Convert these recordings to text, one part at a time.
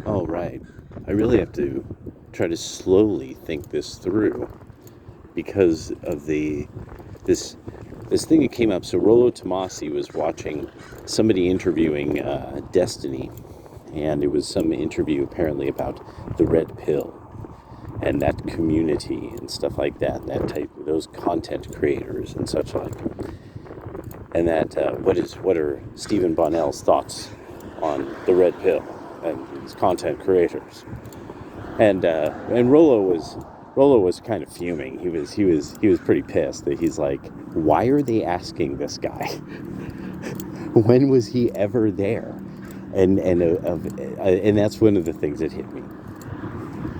Oh, right. I really have to try to slowly think this through because of this this thing that came up. So Rollo Tomasi was watching somebody interviewing Destiny, and it was some interview apparently about the red pill and that community and stuff like that, that type, those content creators and such like, and that what are Stephen Bonnell's thoughts on the red pill and these content creators? And Rollo was kind of fuming. He was pretty pissed that he's like, why are they asking this guy? When was he ever there? And that's one of the things that hit me.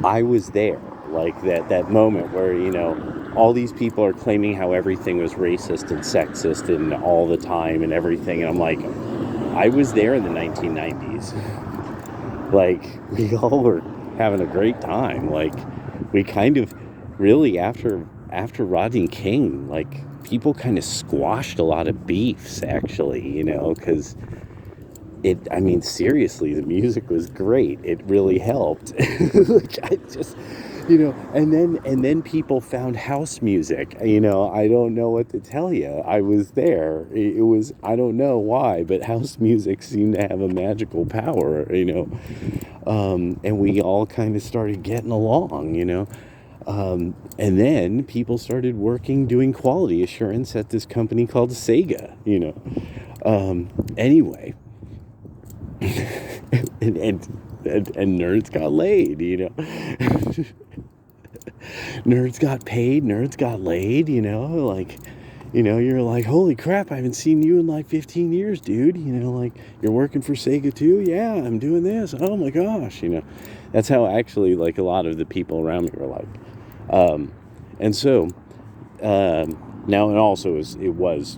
I was there, like that moment where all these people are claiming how everything was racist and sexist and all the time and everything, and I'm like, I was there in the 1990s. Like, we all were having a great time. Like, we kind of really, after Rodney King, like, people kind of squashed a lot of beefs, actually, because I mean, seriously, the music was great. It really helped. Like, I just, and then people found house music. I don't know what to tell you. I was there. It was, I don't know why, but house music seemed to have a magical power. And we all kind of started getting along. And then people started doing quality assurance at this company called Sega. Anyway, and nerds got laid. Nerds got paid, nerds got laid, like, you're like, holy crap, I haven't seen you in like 15 years, dude. Like, you're working for Sega too? Yeah, I'm doing this. Oh my gosh, that's how actually, like, a lot of the people around me were like. And so, now, and also it was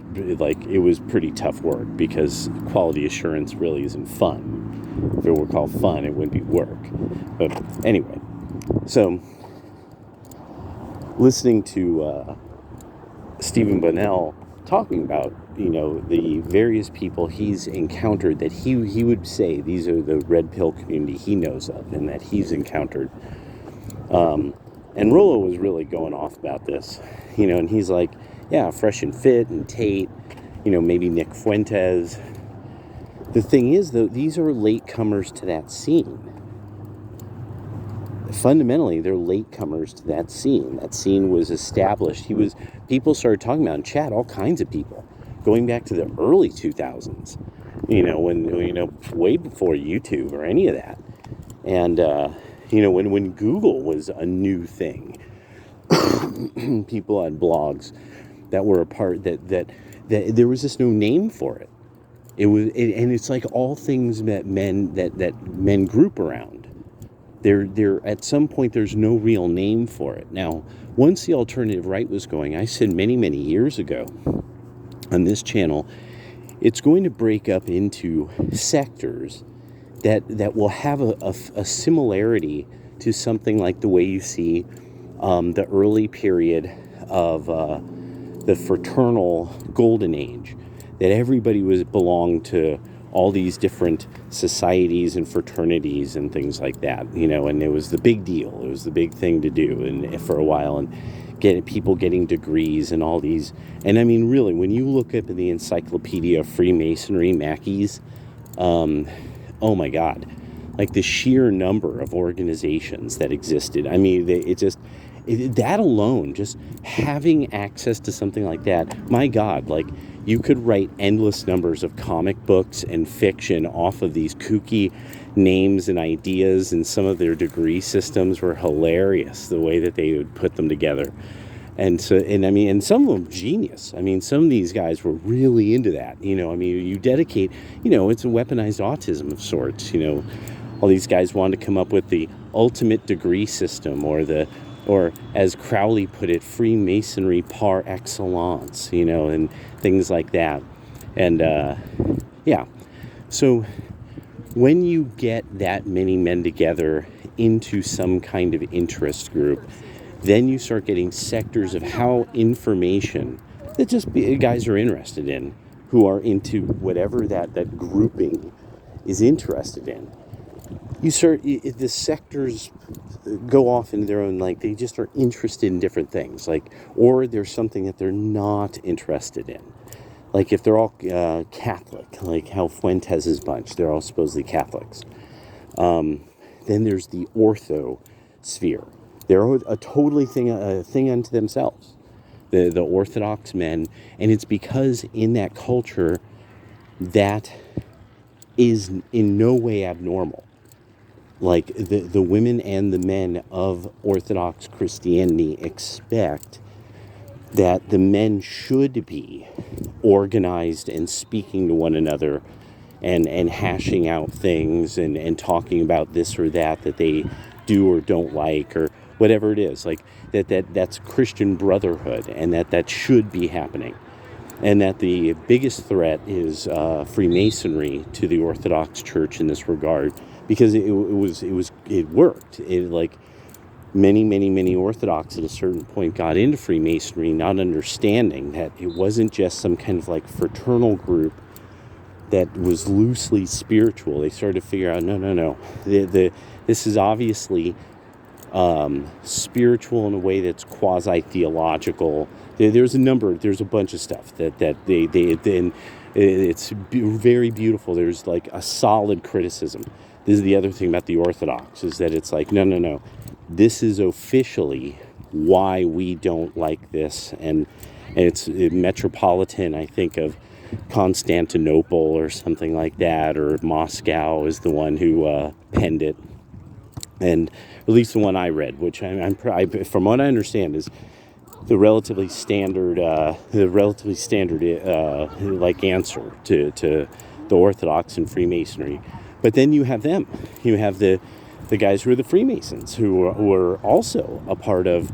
pretty tough work because quality assurance really isn't fun. If it were called fun, it wouldn't be work. But anyway, so listening to Stephen Bonnell talking about the various people he's encountered that he would say these are the red pill community he knows of and that he's encountered. And Rollo was really going off about this, and he's like, yeah, Fresh and Fit and Tate, maybe Nick Fuentes. The thing is, though, these are latecomers to that scene. Fundamentally, they're latecomers to that scene. That scene was established. People started talking about in chat, all kinds of people, going back to the early 2000s, when, way before YouTube or any of that. And, when Google was a new thing, people had blogs that were a part that there was just no name for it. And it's like all things that men group around. There at some point there's no real name for it. Now, once the alternative right was going, I said many years ago on this channel, it's going to break up into sectors that will have a similarity to something like the way you see the early period of the fraternal golden age, that everybody belonged to all these different societies and fraternities and things like that, and it was the big deal. It was the big thing to do, and for a while, and people getting degrees and all these. And I mean, really, when you look up in the Encyclopedia of Freemasonry, Mackey's, oh my God, like the sheer number of organizations that existed. I mean, that alone, just having access to something like that, my God, like, you could write endless numbers of comic books and fiction off of these kooky names and ideas, and some of their degree systems were hilarious, the way that they would put them together. And so, and some of them genius. I mean, some of these guys were really into that. You dedicate, it's a weaponized autism of sorts. All these guys wanted to come up with the ultimate degree system, or as Crowley put it, Freemasonry par excellence, and things like that. And yeah, so when you get that many men together into some kind of interest group, then you start getting sectors of how information that just guys are interested in, who are into whatever that grouping is interested in. the sectors go off into their own, like, they just are interested in different things, like, or there's something that they're not interested in. Like if they're all Catholic, like how Fuentes' bunch, they're all supposedly Catholics. Then there's the ortho sphere. They're a totally a thing unto themselves. The Orthodox men, and it's because in that culture that is in no way abnormal. Like the women and the men of Orthodox Christianity expect that the men should be organized and speaking to one another and hashing out things and talking about this or that they do or don't like, or whatever it is, like that's Christian brotherhood, and that should be happening. And that the biggest threat is Freemasonry to the Orthodox Church in this regard, because it worked. It, like, many Orthodox at a certain point got into Freemasonry, not understanding that it wasn't just some kind of like fraternal group that was loosely spiritual. They started to figure out, no. This is obviously spiritual in a way that's quasi-theological. There's a bunch of stuff that they then it's very beautiful. There's like a solid criticism. This is the other thing about the Orthodox, is that it's like, no. This is officially why we don't like this. And it's Metropolitan, I think, of Constantinople or something like that, or Moscow is the one who penned it. And at least the one I read, which from what I understand is the relatively standard like answer to the Orthodox and Freemasonry. But then you have them. You have the guys who are the Freemasons, who are also a part of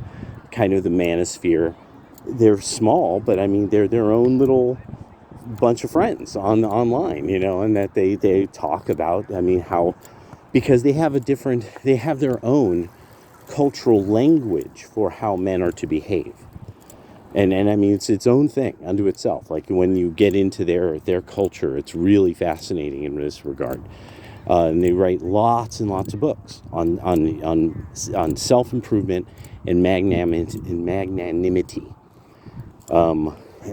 kind of the manosphere. They're small, but I mean they're their own little bunch of friends online, and that they talk about, I mean, how, because they have their own cultural language for how men are to behave. And I mean, it's its own thing unto itself. Like when you get into their culture, it's really fascinating in this regard. And they write lots and lots of books on self-improvement and magnanimity.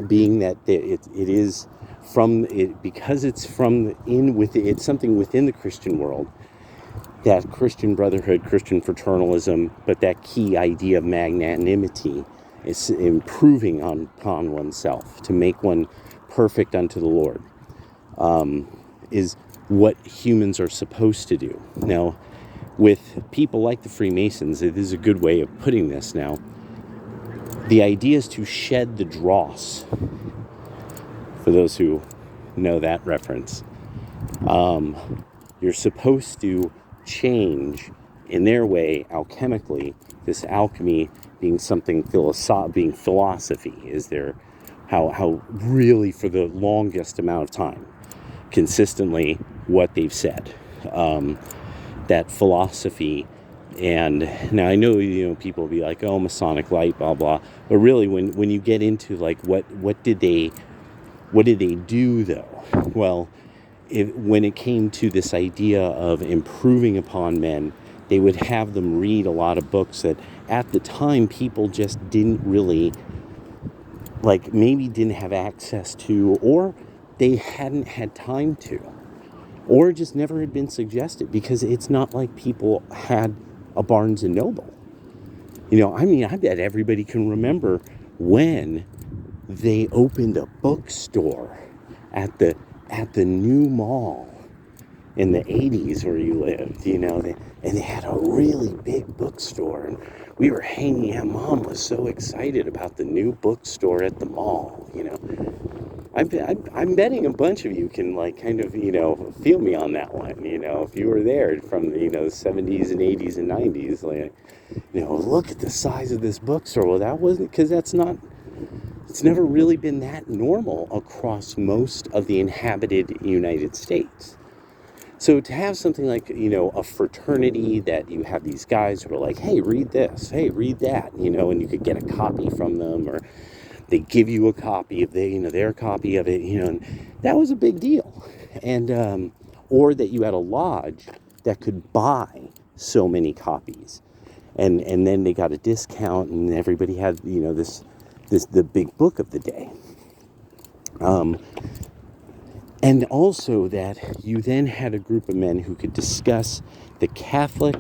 Being that it is from it, because it's it's something within the Christian world, that Christian brotherhood, Christian fraternalism, but that key idea of magnanimity is improving upon oneself to make one perfect unto the Lord, is what humans are supposed to do. Now, with people like the Freemasons, it is a good way of putting this now. The idea is to shed the dross. For those who know that reference, you're supposed to change, in their way, alchemically. This alchemy being something being philosophy, is there how really for the longest amount of time, consistently, what they've said, that philosophy. And now I know, people will be like, oh, Masonic light, blah blah, but really when you get into like what did they do though? Well, when it came to this idea of improving upon men, they would have them read a lot of books that at the time people just didn't really, like, maybe didn't have access to, or they hadn't had time to, or just never had been suggested, because it's not like people had a Barnes and Noble. I mean, I bet everybody can remember when they opened a bookstore at the new mall in the 80s where you lived, and they had a really big bookstore, and we were hanging out. Mom was so excited about the new bookstore at the mall, I'm betting a bunch of you can, like, kind of, feel me on that one, if you were there from the 70s and 80s and 90s, like, look at the size of this bookstore. Well, that wasn't, because it's never really been that normal across most of the inhabited United States. So to have something like, a fraternity that you have these guys who are like, hey, read this, hey, read that, and you could get a copy from them, or they give you a copy of their copy of it, and that was a big deal. And or that you had a lodge that could buy so many copies. And then they got a discount, and everybody had, the big book of the day. And also that you then had a group of men who could discuss the Catholic,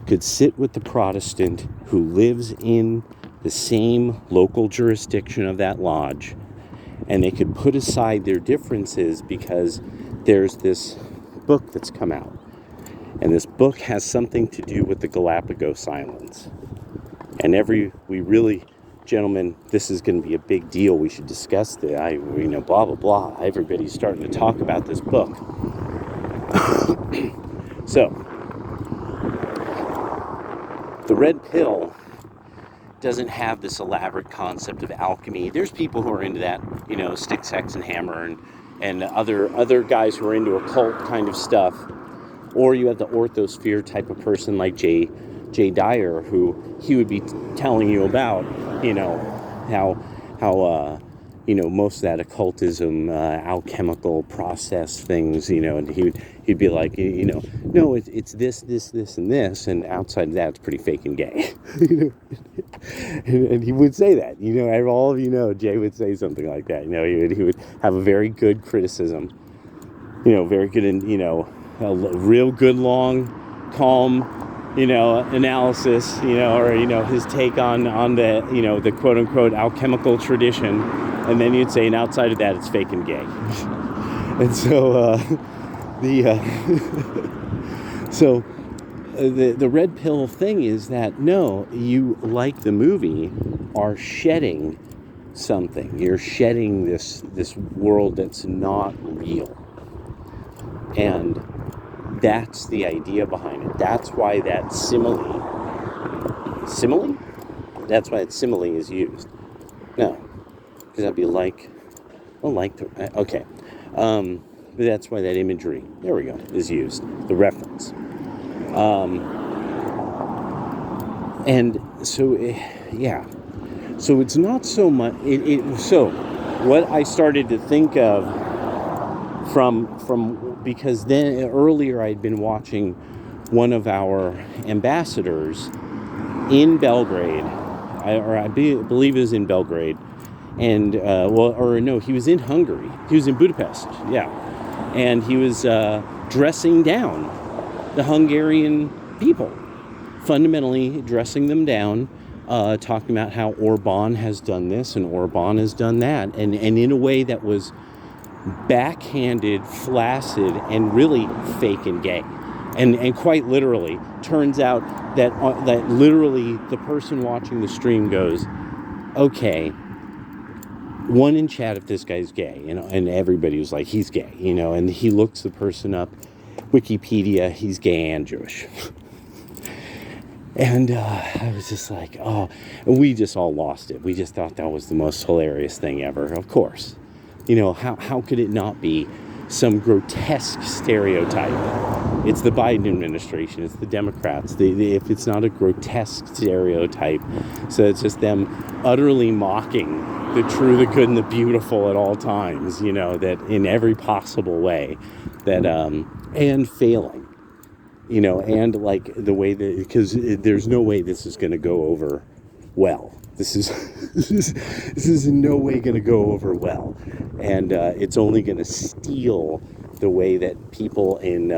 could sit with the Protestant who lives in the same local jurisdiction of that lodge, and they could put aside their differences because there's this book that's come out. And this book has something to do with the Galapagos Islands. And gentlemen, this is going to be a big deal. We should discuss blah, blah, blah. Everybody's starting to talk about this book. So, the red pill doesn't have this elaborate concept of alchemy. There's people who are into that, stick, sex, and hammer, and other guys who are into occult kind of stuff. Or you have the orthosphere type of person like Jay Dyer, who he would be telling you about, how most of that occultism, alchemical process things, and he'd be like, no, it's this, and this, and outside of that, it's pretty fake and gay. And he would say that, all of Jay would say something like that. He would have a very good criticism, very good, a real good, long, calm, analysis, or, his take on the, the quote unquote alchemical tradition. And then you'd say, and outside of that, it's fake and gay. And so, the red pill thing is that, no, you, like the movie, are shedding something. You're shedding this world that's not real. And that's the idea behind it. That's why that simile? That's why that simile is used. No, because that'd be okay. But that's why that imagery, there we go, is used, the reference. And so, yeah. So it's not so much, so what I started to think of from because then earlier I'd been watching one of our ambassadors in Belgrade, I believe it was in Belgrade, and he was in Hungary. He was in Budapest, yeah, and he was dressing down the Hungarian people, fundamentally dressing them down, talking about how Orban has done this and Orban has done that, and in a way that was backhanded, flaccid, and really fake and gay. And quite literally, turns out that literally the person watching the stream goes, okay, one in chat if this guy's gay, and everybody was like, he's gay, and he looks the person up, Wikipedia, he's gay and Jewish. And I was just like, oh, we just all lost it. We just thought that was the most hilarious thing ever, of course. How could it not be some grotesque stereotype? It's the Biden administration, it's the Democrats. If it's not a grotesque stereotype, so it's just them utterly mocking the true, the good, and the beautiful at all times, that in every possible way, that, and failing, and like the way that, because there's no way this is going to go over well. This is in no way going to go over well, and it's only going to steal the way that people in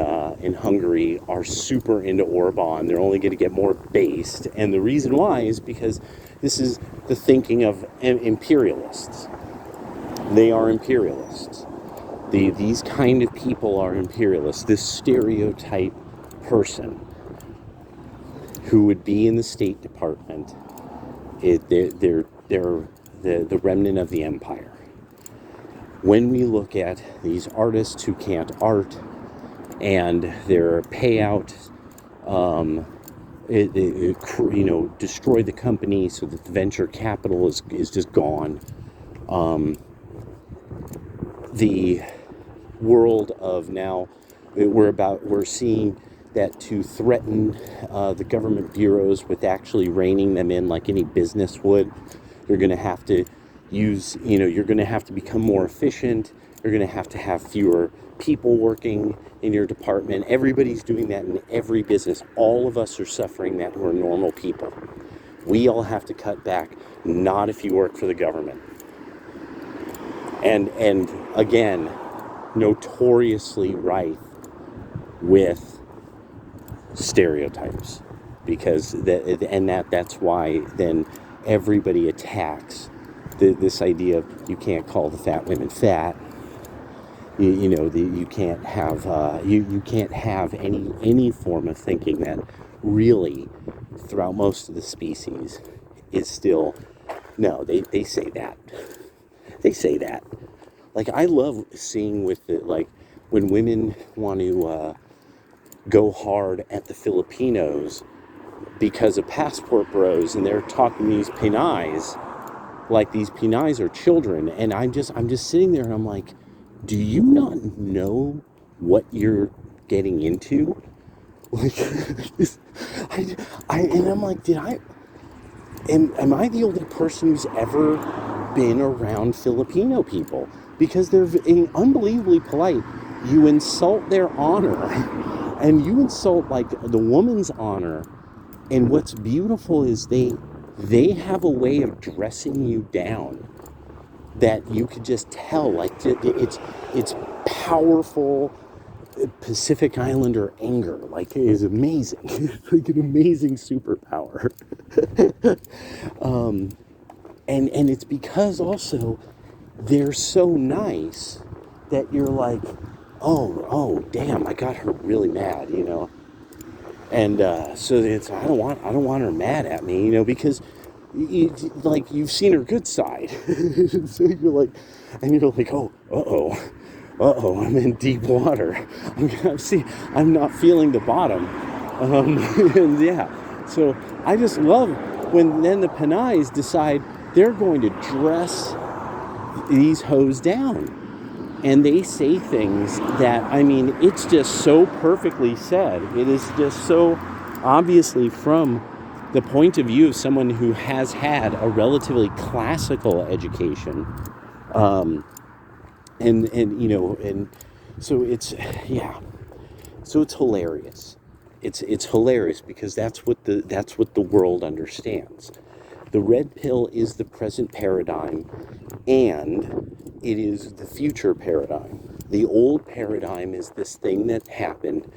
Hungary are super into Orban. They're only going to get more based, and the reason why is because this is the thinking of imperialists. They are imperialists. These kind of people are imperialists. This stereotype person who would be in the State Department. They're the remnant of the empire. When we look at these artists who can't art and their payout, destroy the company so that the venture capital is just gone. The world of now, we're seeing that to threaten the government bureaus with actually reining them in like any business would, you're going to have to use, you're going to have to become more efficient. You're going to have fewer people working in your department. Everybody's doing that in every business. All of us are suffering that who are normal people. We all have to cut back, not if you work for the government. And again, notoriously rife with stereotypes, because that's why then everybody attacks this idea of you can't call the fat women fat. You can't have you can't have any form of thinking that really throughout most of the species is still. No, they say that. They say that. Like, I love seeing with it, like, when women want to go hard at the Filipinos because of passport bros, and they're talking these Pinays like these Pinays are children, and I'm just sitting there and I'm like, do you not know what you're getting into? Like, and I'm like, am I the only person who's ever been around Filipino people? Because they're unbelievably polite. You insult their honor, and you insult, like, the woman's honor. And what's beautiful is they have a way of dressing you down that you could just tell, like, it's powerful Pacific Islander anger. Like, it is amazing. It's like an amazing superpower. And it's because also they're so nice that you're like, oh damn, I got her really mad, And so I don't want her mad at me, because you've seen her good side. So you're like, I'm in deep water. I'm not feeling the bottom. And yeah, so I just love when then the Pinays decide they're going to dress these hoes down. And they say things that, I mean, it's just so perfectly said. It is just so obviously from the point of view of someone who has had a relatively classical education. And so it's, yeah. So it's hilarious. It's hilarious because that's what the world understands. The red pill is the present paradigm, and it is the future paradigm. The old paradigm is this thing that happened.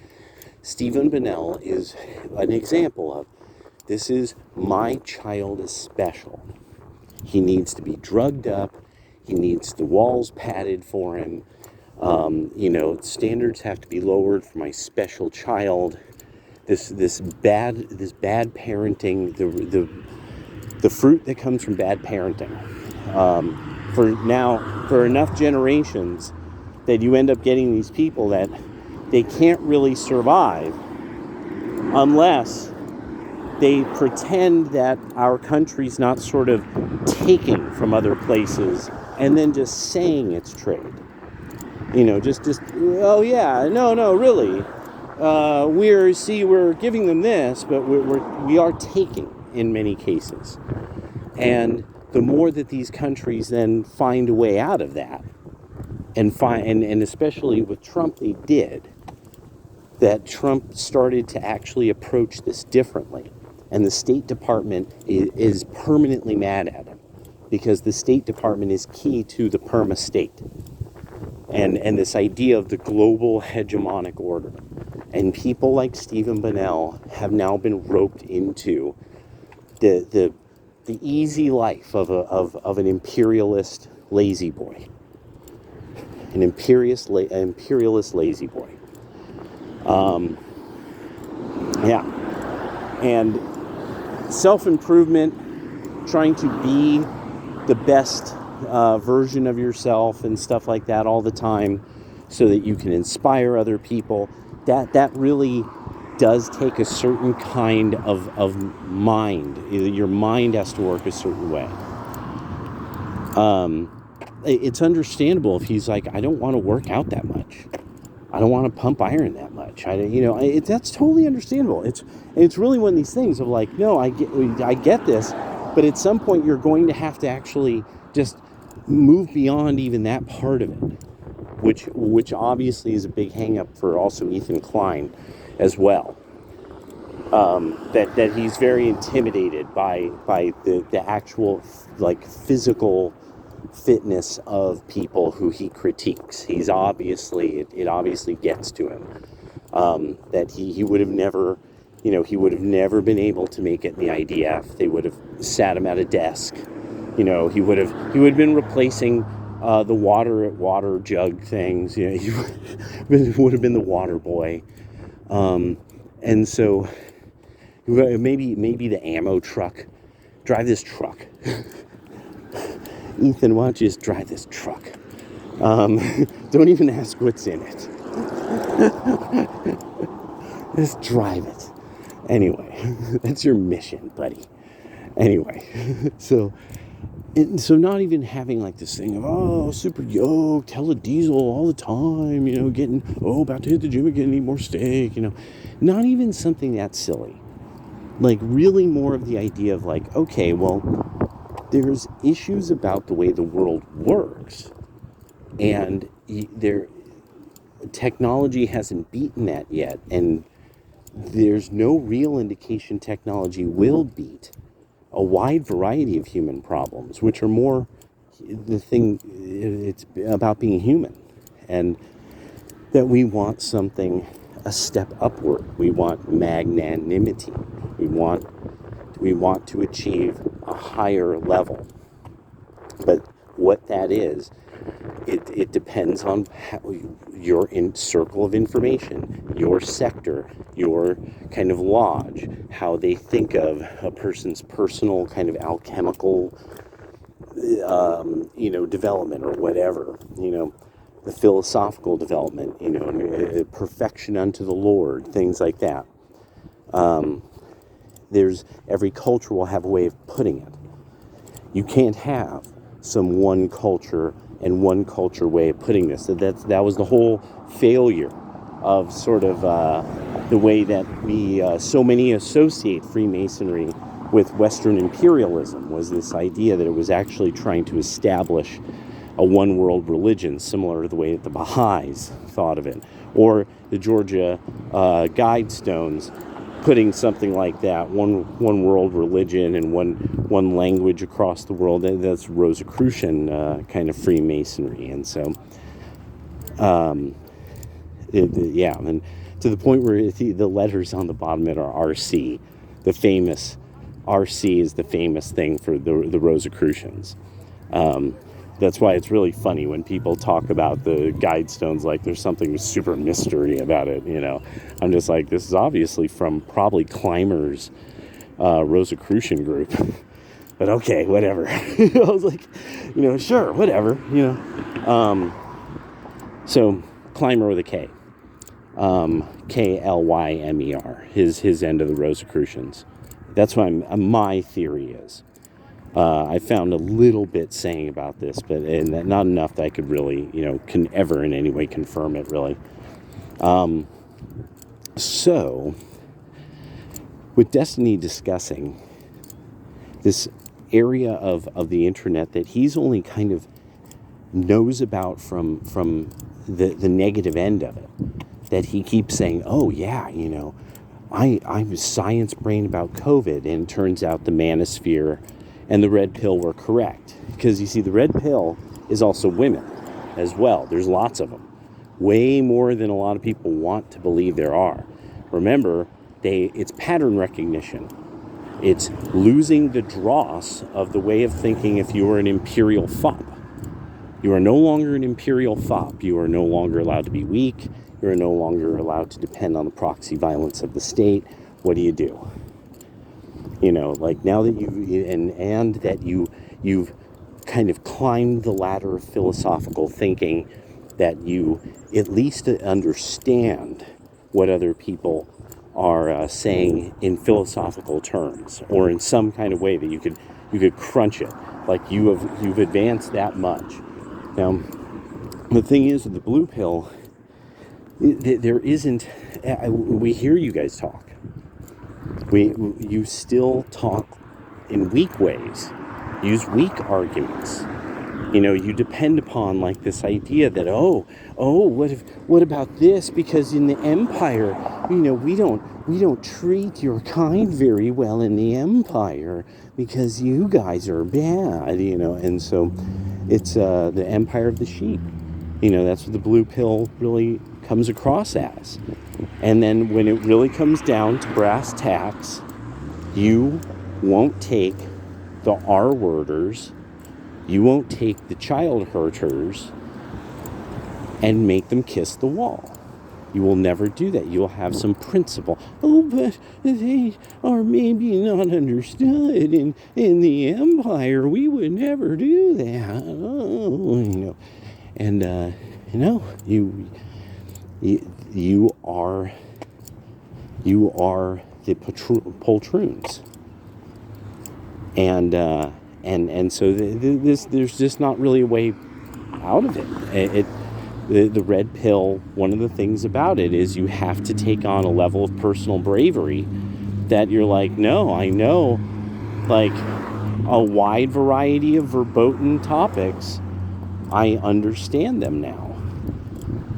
Stephen Bonnell is an example of, this is, my child is special. He needs to be drugged up. He needs the walls padded for him. Standards have to be lowered for my special child. This bad parenting, the fruit that comes from bad parenting. For enough generations that you end up getting these people that they can't really survive unless they pretend that our country's not sort of taking from other places and then just saying it's trade. Oh yeah, no, really. We're giving them this, but we are taking in many cases. And the more that these countries then find a way out of that, and especially with Trump, they did, that Trump started to actually approach this differently. And the State Department is permanently mad at him, because the State Department is key to the perma state and this idea of the global hegemonic order. And people like Stephen Bonnell have now been roped into the easy life of an imperialist lazy boy. An imperialist lazy boy. Yeah. And self-improvement, trying to be the best version of yourself and stuff like that all the time so that you can inspire other people, that really does take a certain kind of mind. Your mind has to work a certain way. It's understandable if he's like, I don't want to work out that much. I don't want to pump iron that much. That's totally understandable. It's really one of these things of like, no, I get this, but at some point you're going to have to actually just move beyond even that part of it. which obviously is a big hang up for also Ethan Klein as well. That he's very intimidated by the actual like physical fitness of people who he critiques. He's obviously it obviously gets to him. That he would have never, he would have never been able to make it in the IDF. They would have sat him at a desk. He would have been replacing the water jug things. He would have been the water boy. And so maybe the ammo truck. Drive this truck. Ethan, why don't you just drive this truck? Don't even ask what's in it. Just drive it. Anyway, that's your mission, buddy. Anyway, so not even having like this thing of, super yoked, hella diesel all the time, getting, about to hit the gym again, need more steak, not even something that silly. Like really more of the idea of like, okay, well, there's issues about the way the world works, and technology hasn't beaten that yet, and there's no real indication technology will beat a wide variety of human problems, which are more it's about being human, and that we want something a step upward. We want magnanimity. We want to achieve a higher level. But what that is, it depends on your circle of information, your sector, your kind of lodge, how they think of a person's personal kind of alchemical, development or whatever, the philosophical development, perfection unto the Lord, things like that. Every culture will have a way of putting it. You can't have some one culture and one culture way of putting this. That was the whole failure of sort of the way that we so many associate Freemasonry with Western imperialism, was this idea that it was actually trying to establish a one world religion, similar to the way that the Baha'is thought of it, or the Georgia Guidestones putting something like that, one world religion and one language across the world. That's Rosicrucian kind of Freemasonry. And so and to the point where the letters on the bottom of it are RC. The famous RC is the famous thing for the Rosicrucians. That's why it's really funny when people talk about the Guidestones like there's something super mystery about it, I'm just like, this is obviously from probably Clymer's Rosicrucian group. But okay, whatever. I was like, sure, whatever, So Clymer with a K. Klymer, his end of the Rosicrucians. That's what my theory is. I found a little bit saying about this, but not enough that I could really, can ever in any way confirm it, really. So, with Destiny discussing this area of the internet that he's only kind of knows about from the negative end of it, that he keeps saying, oh yeah, I'm science brain about COVID, and it turns out the manosphere and the red pill were correct. Because you see, the red pill is also women as well. There's lots of them. Way more than a lot of people want to believe there are. Remember, it's pattern recognition. It's losing the dross of the way of thinking if you were an imperial fop. You are no longer an imperial fop. You are no longer allowed to be weak. You are no longer allowed to depend on the proxy violence of the state. What do? Like now that you've kind of climbed the ladder of philosophical thinking, that you at least understand what other people are saying in philosophical terms, or in some kind of way that you could crunch it. Like you've advanced that much. Now, the thing is with the blue pill, there isn't. We hear you guys talk. You still talk in weak ways, use weak arguments, You depend upon like this idea that, what about this? Because in the empire, we don't treat your kind very well in the empire because you guys are bad, and so it's the empire of the sheep. That's what the blue pill really comes across as. And then when it really comes down to brass tacks, you won't take the R-worders, you won't take the child hurters and make them kiss the wall. You will never do that. You will have some principle. Oh, but they are maybe not understood in the empire. We would never do that. Oh, and you are the poltroons, and so there's just not really a way out of it. The red pill, one of the things about it is you have to take on a level of personal bravery that you're like, no, I know like a wide variety of verboten topics. I understand them now.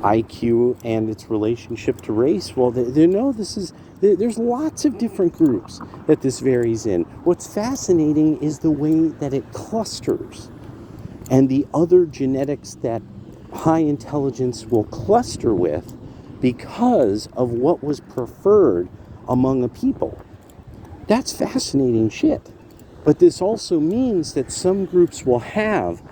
IQ and its relationship to race. Well, there's lots of different groups that this varies in. What's fascinating is the way that it clusters, and the other genetics that high intelligence will cluster with because of what was preferred among a people. That's fascinating shit. But this also means that some groups will have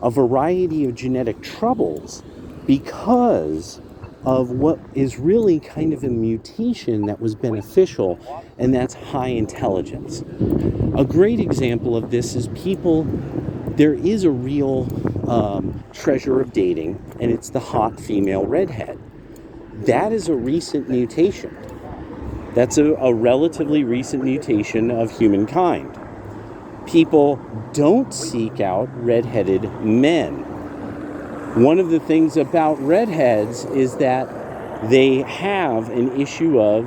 a variety of genetic troubles because of what is really kind of a mutation that was beneficial, and that's high intelligence. A great example of this is there is a real treasure of dating, and it's the hot female redhead. That is a recent mutation. That's a relatively recent mutation of humankind. People don't seek out redheaded men. One of the things about redheads is that they have an issue of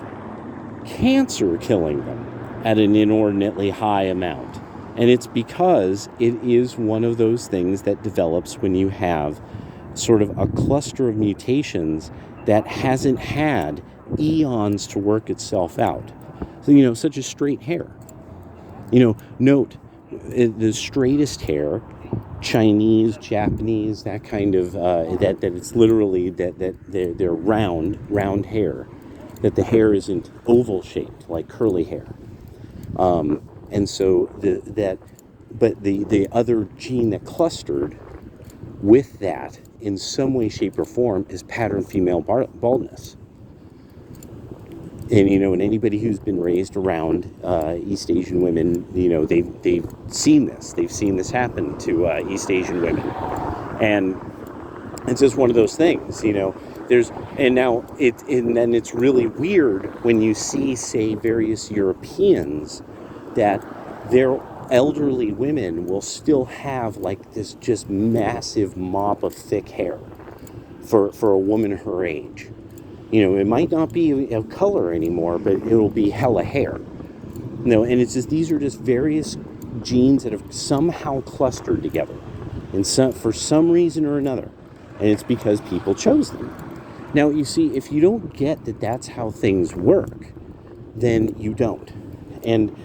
cancer killing them at an inordinately high amount. And it's because it is one of those things that develops when you have sort of a cluster of mutations that hasn't had eons to work itself out. So, such as straight hair. Note the straightest hair, Chinese, Japanese, that kind of, that it's literally that they're round hair, that the hair isn't oval shaped like curly hair. And so but the other gene that clustered with that in some way, shape, or form is pattern female baldness. And, and anybody who's been raised around East Asian women, they've seen this. They've seen this happen to East Asian women. And it's just one of those things, and then it's really weird when you see, say, various Europeans that their elderly women will still have like this just massive mop of thick hair for a woman her age. It might not be of color anymore, but it'll be hella hair. And it's just, these are just various genes that have somehow clustered together for some reason or another. And it's because people chose them. Now, you see, if you don't get that that's how things work, then you don't. And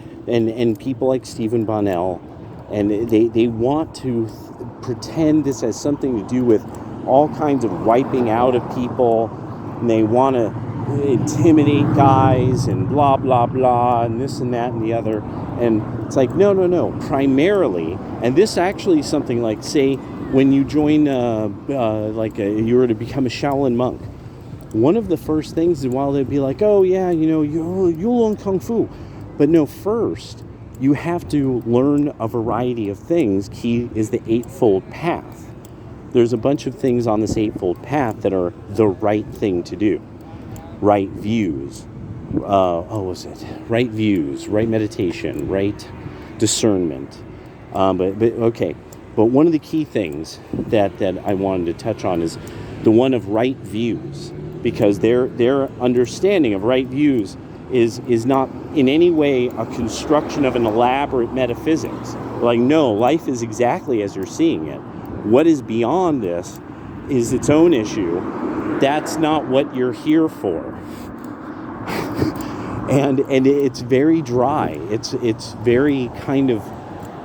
people like Stephen Bonnell, and they want to pretend this has something to do with all kinds of wiping out of people, and they want to intimidate guys and blah, blah, blah, and this and that and the other. And it's like, no. Primarily, and this actually is something like, say, when you join, you were to become a Shaolin monk, one of the first things is, while they'd be like, oh, yeah, you'll learn Kung Fu. But no, first, you have to learn a variety of things. Key is the Eightfold Path. There's a bunch of things on this Eightfold Path that are the right thing to do. Right views. Right views, right meditation, right discernment. But one of the key things that I wanted to touch on is the one of right views, because their understanding of right views is not in any way a construction of an elaborate metaphysics. Like, no, life is exactly as you're seeing it. What is beyond this is its own issue. That's not what you're here for. And it's very dry. It's very kind of,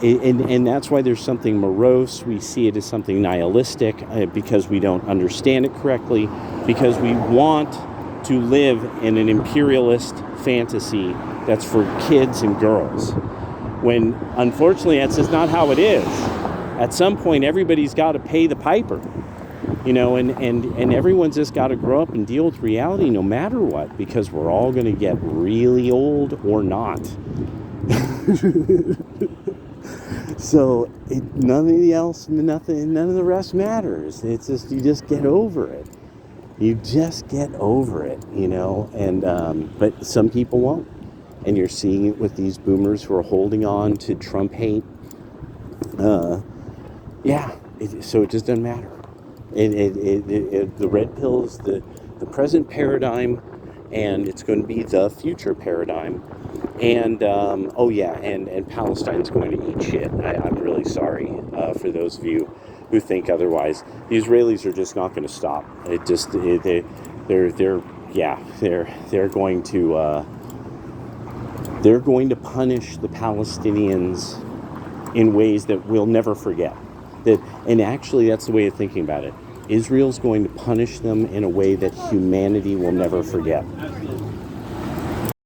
and that's why there's something morose. We see it as something nihilistic because we don't understand it correctly, because we want to live in an imperialist fantasy that's for kids and girls, when unfortunately that's just not how it is. At some point, everybody's got to pay the piper, and everyone's just got to grow up and deal with reality no matter what, because we're all going to get really old or not. So none of the rest matters. It's just, you just get over it. You just get over it, and but some people won't. And you're seeing it with these boomers who are holding on to Trump hate. So it just doesn't matter. The red pill is the present paradigm, and it's going to be the future paradigm. And and Palestine's going to eat shit. I'm really sorry for those of you who think otherwise. The Israelis are just not going to stop. They're going to punish the Palestinians in ways that we'll never forget. And actually, that's the way of thinking about it. Israel's going to punish them in a way that humanity will never forget.